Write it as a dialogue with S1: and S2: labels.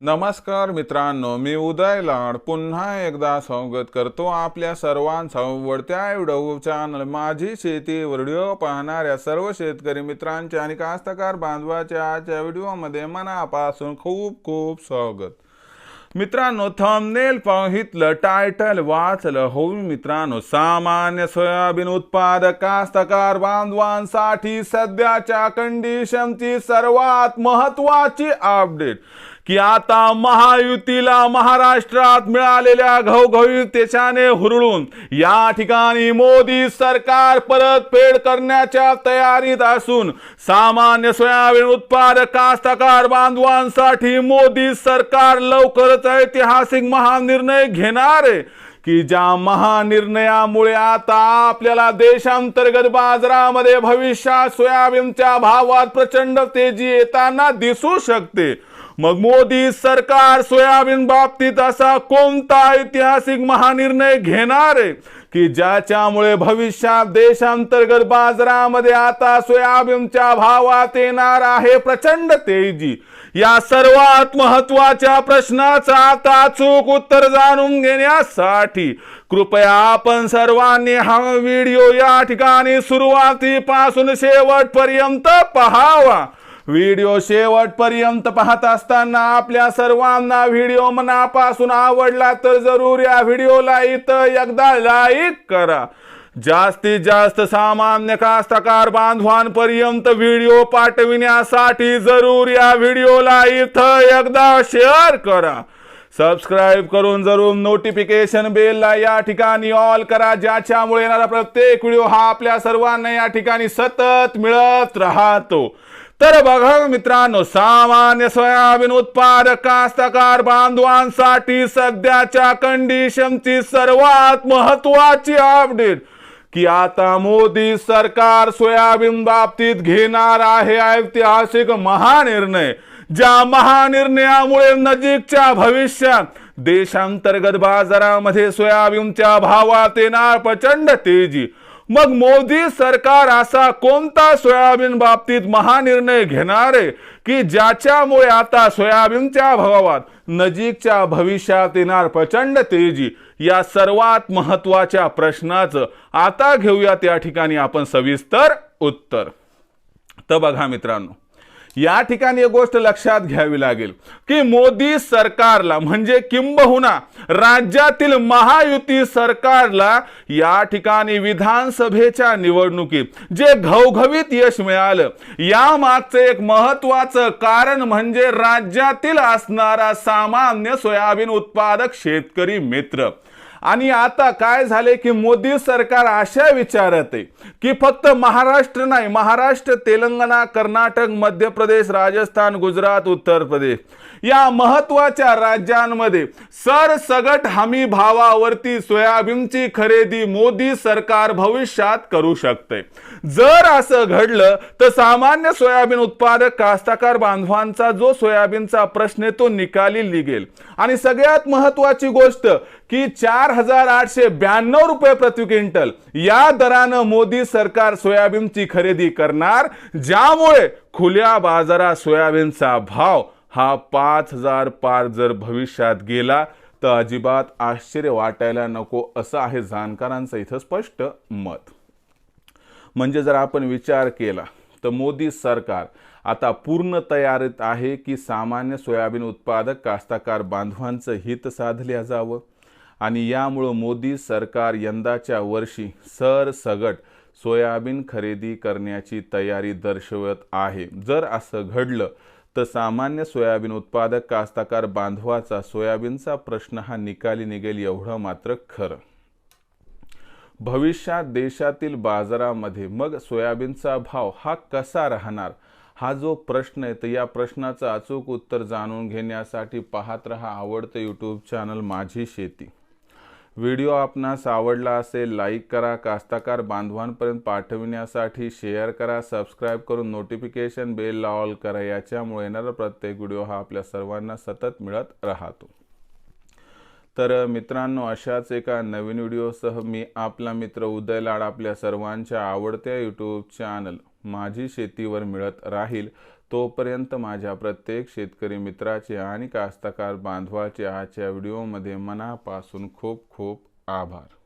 S1: नमस्कार मित्रांनो, मी उदय लाड पुन्हा एकदा स्वागत करतो आपल्या सर्वांचा आवडत्या व्हिडिओ चॅनल माझी शेती व्हिडिओ पाहणाऱ्या सर्व शेतकरी मित्रांचे आणि कास्तकार बांधवाच्या आजच्या व्हिडिओमध्ये मनापासून खूप खूप स्वागत। मित्रांनो, थंबनेल पाहितलं, टायटल वाचलं हो मित्रांनो, सामान्य सोयाबीन उत्पादक कास्तकार बांधवांसाठी सध्याच्या कंडिशनची सर्वात महत्त्वाची अपडेट की आता महायुतीला महाराष्ट्रात मिळालेल्या घवघवीतेच्याने हुरळून या ठिकाणी मोदी सरकार परतफेड करण्याच्या तयारीत असून सामान्य सोयाबीन उत्पादक कास्तकार बांधवांसाठी मोदी सरकार लवकरच ऐतिहासिक महानिर्णय घेणार आहे की ज्या महानिर्णयामुळे आता आपल्याला देशांतर्गत बाजारामध्ये भविष्यात सोयाबीनच्या भावात प्रचंड तेजी येताना दिसू शकते। मग मोदी सरकार सोयाबीन बाबतीत असा कोणता ऐतिहासिक महानिर्णय घेणार आहे की ज्याच्यामुळे भविष्यात देशांतर्गत बाजारामध्ये आता सोयाबीनच्या भावात येणार आहे प्रचंड तेजी? या सर्वात महत्त्वाच्या प्रश्नाचं आता अचूक उत्तर जाणून घेण्यासाठी कृपया आपण सर्वांनी हा व्हिडिओ या ठिकाणी सुरुवातीपासून शेवटपर्यंत पाहावा। व्हिडिओ शेवटपर्यंत पाहत असताना आपल्या सर्वांना व्हिडिओ मनापासून आवडला तर जरूर या व्हिडिओला इथं एकदा लाईक करा। जास्तीत जास्त सामान्य कास्तकार बांधवांपर्यंत व्हिडिओ पाठविण्यासाठी जरूर या व्हिडिओला इथं एकदा शेअर करा। सबस्क्राइब करून जरूर नोटिफिकेशन बेलला या ठिकाणी ऑल करा, ज्याच्यामुळे येणारा प्रत्येक व्हिडिओ हा आपल्या सर्वांना या ठिकाणी सतत मिळत राहतो। तर बघा मित्रांनो, सामान्य सोयाबीन उत्पादक कास्तकार बांधवांसाठी सध्याच्या कंडिशनची सर्वात महत्त्वाची अपडेट की आता मोदी सरकार सोयाबीन बाबतीत घेणार आहे ऐतिहासिक महानिर्णय। ज्या महानिर्णयामुळे नजीकच्या भविष्यात देशांतर्गत बाजारामध्ये सोयाबीनच्या भावात येणार प्रचंड तेजी। मग मोदी सरकार असा कोणता सोयाबीन बाबतीत महानिर्णय घेणार आहे की ज्याच्यामुळे आता सोयाबीनच्या भावात नजीकच्या भविष्यात येणार प्रचंड तेजी? या सर्वात महत्त्वाच्या प्रश्नाचं आता घेऊयात या ठिकाणी आपण सविस्तर उत्तर। तर बघा मित्रांनो, या ठिकाणी एक गोष्ट लक्षात घ्यावी लागेल की मोदी सरकारला म्हणजे किंबहुना राज्यातील महायुती सरकारला या ठिकाणी विधानसभेच्या निवडणुकीत जे घवघवीत यश मिळालं, या मागचे एक महत्त्वाचं कारण म्हणजे राज्यातील असणारा सामान्य सोयाबीन उत्पादक शेतकरी मित्र। आणि आता काय झाले की मोदी सरकार अशा विचारत आहे की फक्त महाराष्ट्र नाही, महाराष्ट्र, तेलंगणा, कर्नाटक, मध्य प्रदेश, राजस्थान, गुजरात, उत्तर प्रदेश या महत्त्वाच्या राज्यांमध्ये सरसगट हमी भावावरती सोयाबीनची खरेदी मोदी सरकार भविष्यात करू शकते। जर असं घडलं तर सामान्य सोयाबीन उत्पादक कास्तकार बांधवांचा जो सोयाबीनचा प्रश्न तो निकाली निघेल। आणि सगळ्यात महत्त्वाची गोष्ट की 4892 रुपये प्रति क्विंटल या दरानं मोदी सरकार सोयाबीनची खरेदी करणार, ज्यामुळे खुल्या बाजारात सोयाबीनचा भाव हा 5000 पार जर भविष्यात गेला तर अजिबात आश्चर्य वाटायला नको असं आहे जाणकारांचं इथं स्पष्ट मत। म्हणजे जर आपण विचार केला तर मोदी सरकार आता पूर्ण तयारीत आहे की सामान्य सोयाबीन उत्पादक कास्तकार बांधवांचं हित साधल्या जावं आणि यामुळे मोदी सरकार यंदाच्या वर्षी सरसगट सोयाबीन खरेदी करण्याची तयारी दर्शवत आहे। जर असं घडलं तर सामान्य सोयाबीन उत्पादक कास्तकार बांधवाचा सोयाबीनचा प्रश्न हा निकाली निघेल एवढं मात्र खरं। भविष्यात देशातील बाजारामध्ये मग सोयाबीनचा भाव हा कसा राहणार हा जो प्रश्न आहे, तर या प्रश्नाचं अचूक उत्तर जाणून घेण्यासाठी पाहत रहा आवडतं यूट्यूब चॅनल माझी शेती। व्हिडिओ आपणास आवडला असेल लाईक करा, कास्तकार बांधवांपर्यंत पाठविण्यासाठी शेअर करा, सबस्क्राइब करून नोटिफिकेशन बेलला ऑल करा, याच्यामुळे येणारा प्रत्येक व्हिडिओ हा आपल्या सर्वांना सतत मिळत राहतो। तर मित्रांनो, अशाच एका नवीन व्हिडिओसह मी आपला मित्र उदय लाड आपल्या सर्वांच्या आवडत्या यूट्यूब चॅनल माझी शेतीवर मिळत राहील। तोपर्यंत माझ्या प्रत्येक शेतकरी मित्राचे आणि कास्तकार बांधवाचे आजच्या व्हिडिओमध्ये मनापासून खूप खूप आभार।